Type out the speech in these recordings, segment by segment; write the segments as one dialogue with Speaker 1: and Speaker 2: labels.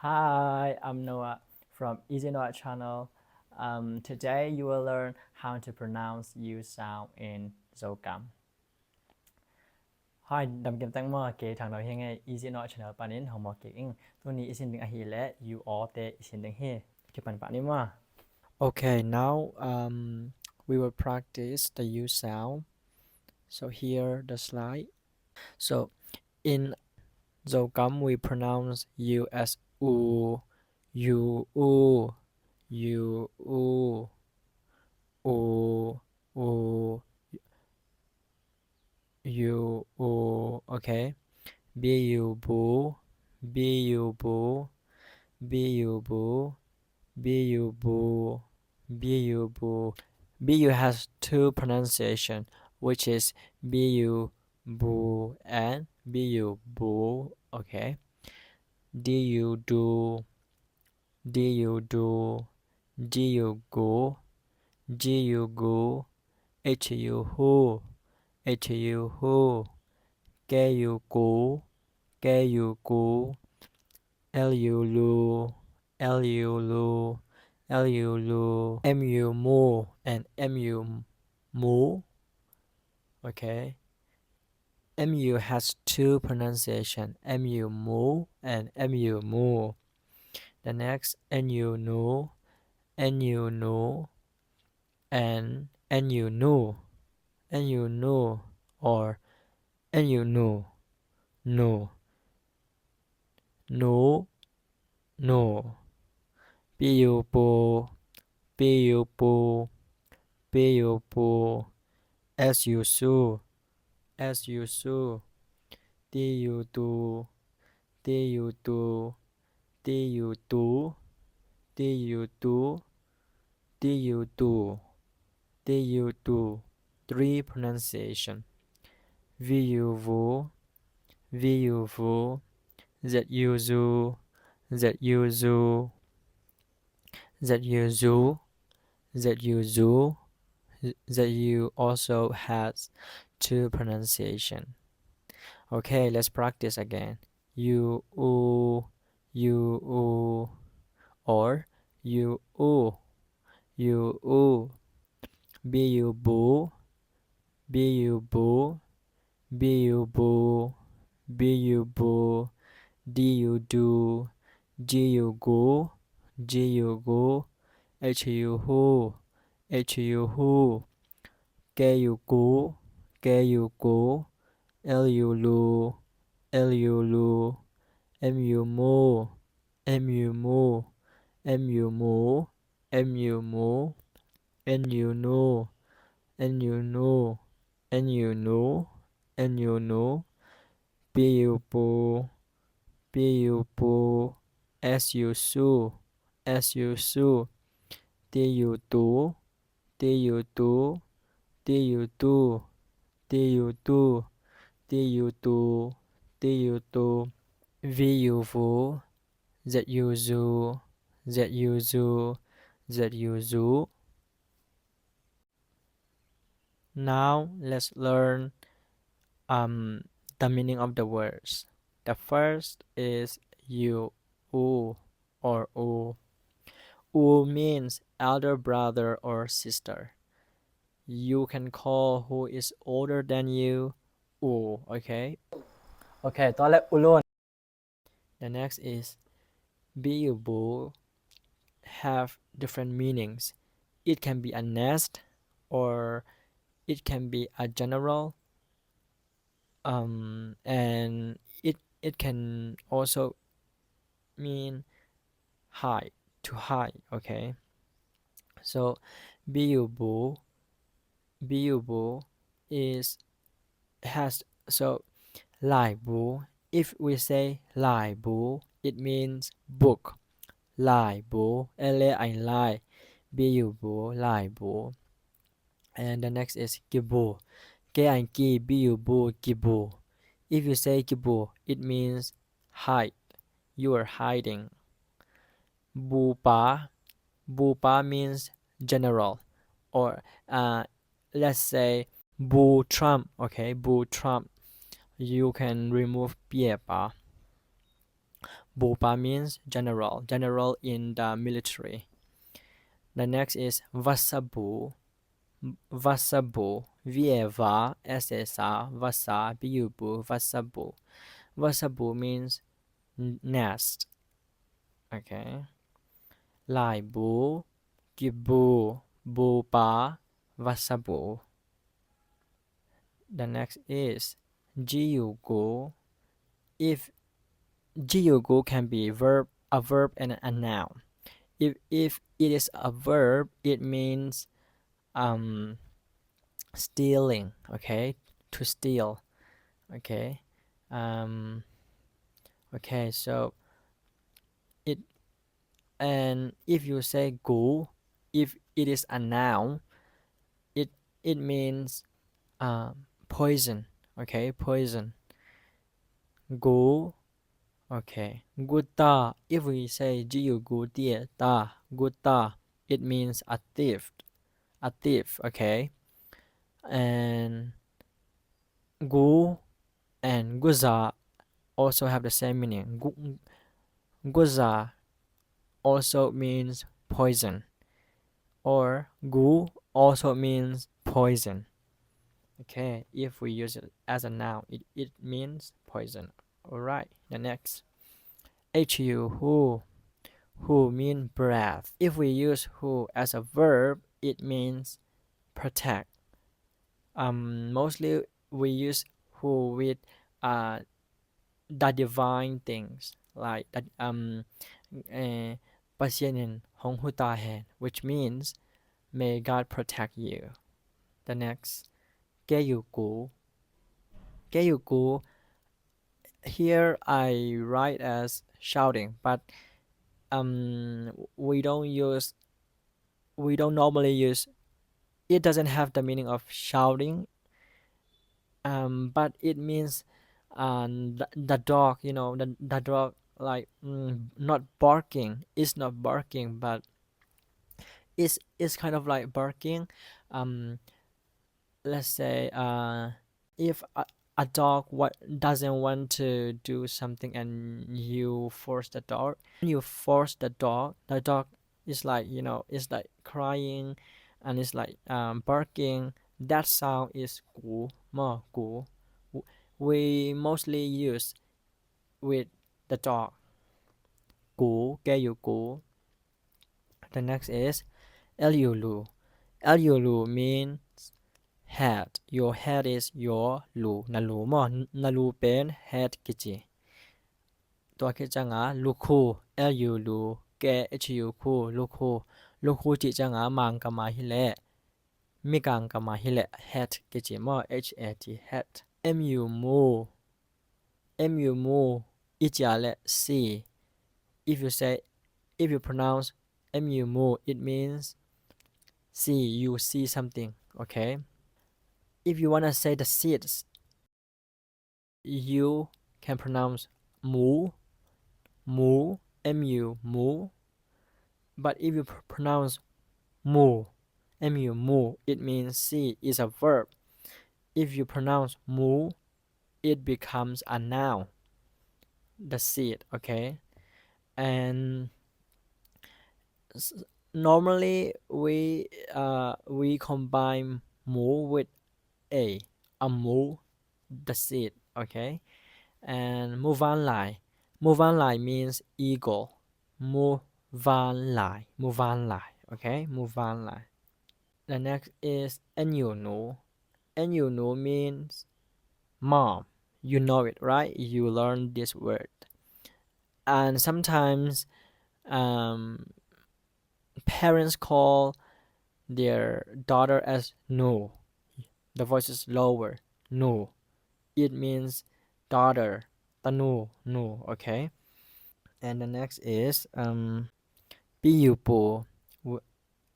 Speaker 1: Hi, I'm Noah from Easy Noah channel. Today you will learn how to pronounce U sound in Zocam. Hi, đam kiếm tăng mơ kế thằng đầu hiện ngay Easy Noah channel bạn đến học mò kế tôi ní isin đừng ahi lẽ you all te isin đừng he cái bạn đi mà.
Speaker 2: Okay, now we will practice the U sound. So here the slide. So in Zogam we pronounce U as U, U, U, U, U, U, U, U, U. Okay. B U boo, B U boo, B U boo, B U boo, B U boo. Bu has two pronunciation, which is bu boo and bu boo. Okay. Du do, du do, gu go, gu go, hu who, hu who, gu go, gu go, lu lu, lu lu, lu lu, mu mo and mu mo. Okay. Mu has two pronunciation, mu mu and mu mu. The next nu no, nu no, and nu no, nu no, or nu no, no, no, no. Pu po, pu po, pu po. Su su, su su. Tu tu, tu tu, tu tu, tu tu, tu tu, tu tu. Three pronunciation. Vu vu, vu vu, zu zu, zu zu, zu zu, zu zu. Zu also has two pronunciation. Okay, let's practice again. U u, u u, or u u, u u. Bu bu, bu bu, bu bu, bu bu. Du do, gu go, gu go. Hu who, hu who. Gu go, gu go. Lu lu, lu lu. Mu mo, mu mo, mu mo, mu mo. Nu no, nu no, nu no, nu no. Bu bu, bu bu. Su su, su su. Tu tu, tu tu, tu tu, tu tu, tu tu, tu tu. Vu vu, zu zu, zu zu, zu zu. Now let's learn the meaning of the words. The first is you, u, or u. U means elder brother or sister. You can call who is older than you u, okay?
Speaker 1: Okay, tôi lại ulun.
Speaker 2: The next is bu have different meanings. It can be a nest or it can be a general and it can also mean high, to high, okay? So bu is has so lai bu. If we say lai bu, it means book. Lai bu, lai lai, bu lai bu. And the next is gibu. Ki bu gibu. If you say gibu, it means hide. You are hiding. Bu pa means general, or let's say bu Trump. Okay, bu Trump. You can remove pa. Bupa means general, general in the military. The next is Vasabu. Vasabu. Vieva, SSA, Vasa, Biubu, Vasabu. Vasabu means nest. Okay. Lai Bu, Gibu, Bupa, Vasabu. The next is Jiugu. If Jiugu can be a verb and a noun. If it is a verb, it means um stealing, okay? To steal, okay? Um okay, so it and if you say gu, if it is a noun, it it means poison, okay? Poison. Gu, okay. Gutta, if we say jiu gu tie ta, gutta, it means a thief, okay? And gu and guza also have the same meaning. Guza also means poison, or gu also means poison. Okay, if we use it as a noun, it means poison. Alright, the next. Who mean breath. If we use who as a verb, it means protect. Mostly we use who with the divine things like that Pasyanin Hong Hutahen, which means may God protect you. The next Geyugu. Geyugu, here I write as shouting, but we don't normally use, it doesn't have the meaning of shouting, but it means the dog, the dog, like not barking, it's not barking, but it's kind of like barking. Let's say if a dog doesn't want to do something and you force the dog, the dog is like, it's like crying and it's like barking. That sound is gu mo gu. We mostly use with the dog. Gu, geyu gu. The next is elyulu. Elyulu means head. Your head is your lu. Nalu mo. Nalu pen head kichi. Tua ki changa luku. Elyulu. Ke hu ku. Luku. Luku chi changa mang kama hile. Mikang kama hile. Head kichi mo. Hat. Head. Mu. Mu. Ichale see. If you pronounce mu, it means see. You see something. Okay. If you wanna say the seeds, you can pronounce mu, mu, mu. But if you pronounce mu, mu, it means see is a verb. If you pronounce mu, it becomes a noun. The seed, okay? And normally we combine mu with a mu, the seed, okay? And Muvan Lai. Muvan Lai means eagle. Muvan Lai. Okay, Muvan Lai. The next is Enyunu. Enyunu means mom. You know it, right? You learn this word. And sometimes parents call their daughter as Nu. The voice is lower. Nu. It means daughter. Tanu, nu, okay? And the next is Piyupu.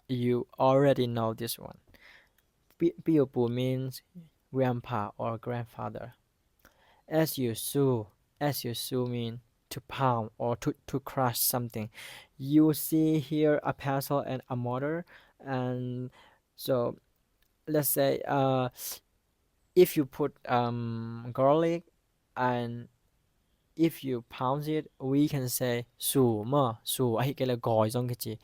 Speaker 2: You already know this one. Piyupu means grandpa or grandfather. As you sue mean to pound or to crush something. You see here a pestle and a mortar, and so let's say if you put garlic and if you pronounce it, we can say su ma su ai cái là gọi trong cái gì.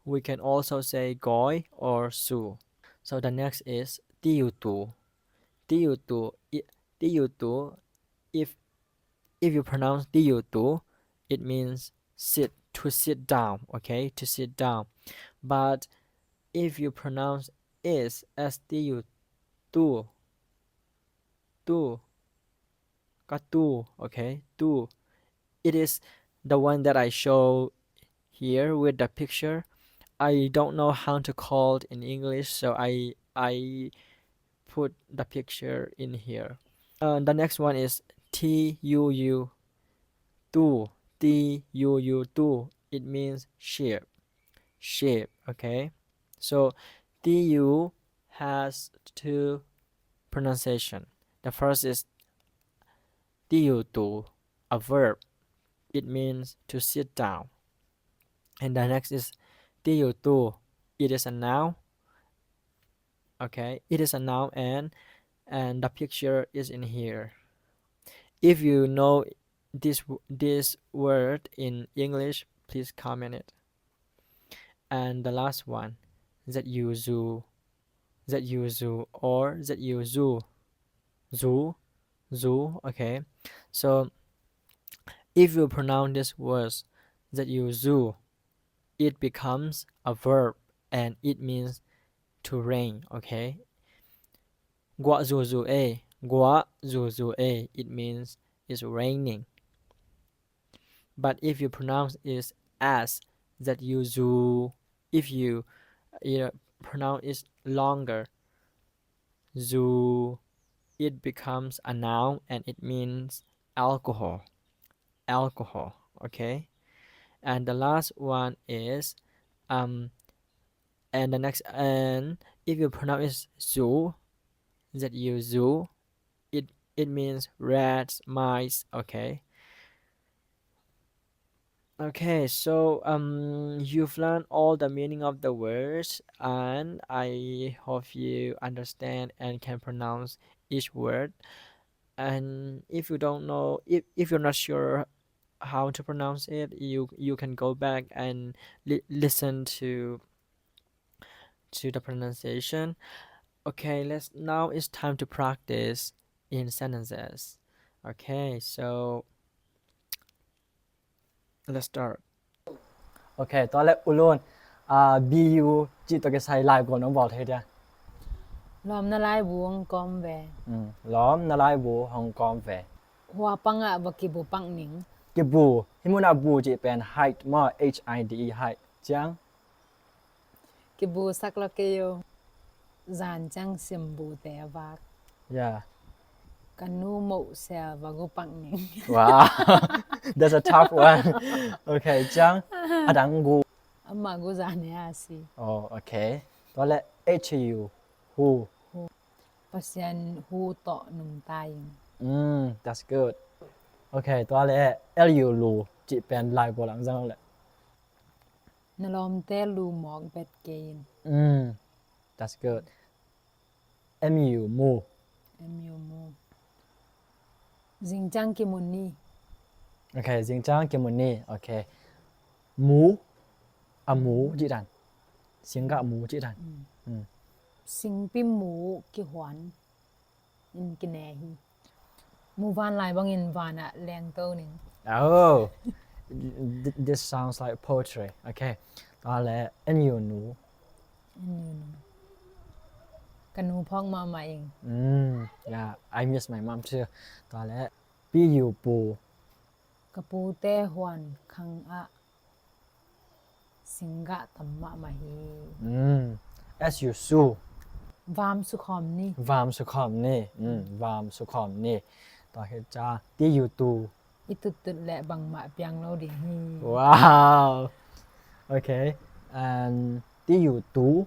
Speaker 2: We can also say gọi or su. So the next is tiêu tụ. Tiêu tụ. Tiêu tụ. If you pronounce tiêu tụ, it means to sit down. Okay, to sit down. But if you pronounce is as tiêu tụ, tu, okay, tu. It is the one that I show here with the picture. I don't know how to call it in English, so I put the picture in here. The next one is tu, tu. It means shape, okay. So tu has two pronunciation. The first is tu, a verb. It means to sit down. And the next is tu. It is a noun. Okay, it is a noun, and the picture is in here. If you know this word in English, please comment it. And the last one, zu or zu. Okay, so if you pronounce this word zu, it becomes a verb and it means to rain. Okay, gua zu e, it means it's raining. But if you pronounce it as zu, if you pronounce it longer, zu, it becomes a noun and it means alcohol. Okay, and the last one is and the next, and if you pronounce it zu, it means rats, mice. Okay, so you've learned all the meaning of the words, and I hope you understand and can pronounce each word. And if you don't know, if you're not sure how to pronounce it, you can go back and listen to the pronunciation. Okay, now it's time to practice in sentences. Okay, so let's start.
Speaker 1: Ok, tôi lại luôn. BU chỉ tôi cái sai lại của nó bỏ thế đi.
Speaker 3: Lom na lai buông com về.
Speaker 1: Lóm nó lại bù Hong Kong về.
Speaker 3: Hoa pang ạ và kỳ bù pang ning.
Speaker 1: Cái bù, hi muốn là bù chỉเป็น height mà HIDE height. Chẳng?
Speaker 3: Kỳ bù sắc là kêu. Giàn chăng xiêm bù tè vạc.
Speaker 1: Yeah.
Speaker 3: Canu mộ xe và gô pang ning.
Speaker 1: Wow. That's a tough one. Okay, chẳng? Đang gu.
Speaker 3: Amma gô giàn nè à si.
Speaker 1: Oh, okay. Tôi lại HU. Who?
Speaker 3: Pasyan hu to nung tayong.
Speaker 1: That's good. Okay, tôi lại LU lu chỉเป็นlại của lăng răng lại.
Speaker 3: Na lom te lu mok bet gain.
Speaker 1: That's good. MU mu.
Speaker 3: Mu mu. Jing chang ki mun ni.
Speaker 1: Okay, riêng trang cái môn này. Okay. Mú. Mú chị đàn. Xiên gạo mú chị đàn.
Speaker 3: Sing pim mu ki hoan. In ki nè hi. Mu van lai bang in van ạ leng tô ning.
Speaker 1: Oh. This sounds like poetry. Okay. Đó là NU nú.
Speaker 3: Canu phong ma ma ing.
Speaker 1: Yeah, I miss my mom too. Đó là BU bù.
Speaker 3: Kapu te hoan khang a. Singa tamma ma hi.
Speaker 1: SU su.
Speaker 3: Vam su khom ni.
Speaker 1: Vam su khom ni. Vam su khom ni. Đó là cha TU tu.
Speaker 3: Itut tut le bang ma piang lo di hi.
Speaker 1: Wow. Okay. And TU tu.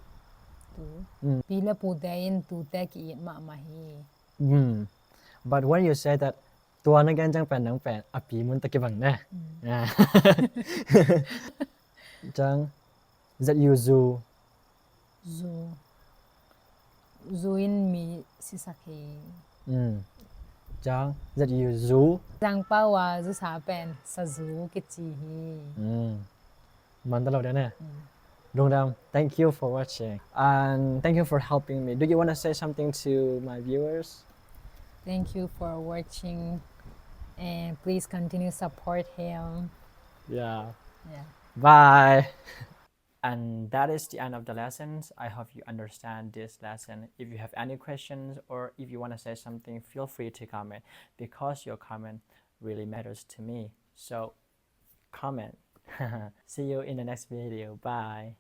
Speaker 3: Pi le pu te in tu te ki it ma ma hi.
Speaker 1: But when you say that ตัวนักการจังแปนนังแปนอปีมันตะกี้บังแน่จัง ZU zu
Speaker 3: Zu in mi sisaki.
Speaker 2: Chang that you zoo.
Speaker 3: Giang pa wa zu sa pen sa zu ki chi hi.
Speaker 2: Man talo dene. Dongdam, thank you for watching and thank you for helping me. Do you want to say something to my viewers?
Speaker 3: Thank you for watching and please continue support him.
Speaker 2: Yeah.
Speaker 3: Yeah.
Speaker 2: Bye.
Speaker 1: And that is the end of the lessons. I hope you understand this lesson. If you have any questions or if you want to say something, feel free to comment because your comment really matters to me. So comment. See you in the next video. Bye.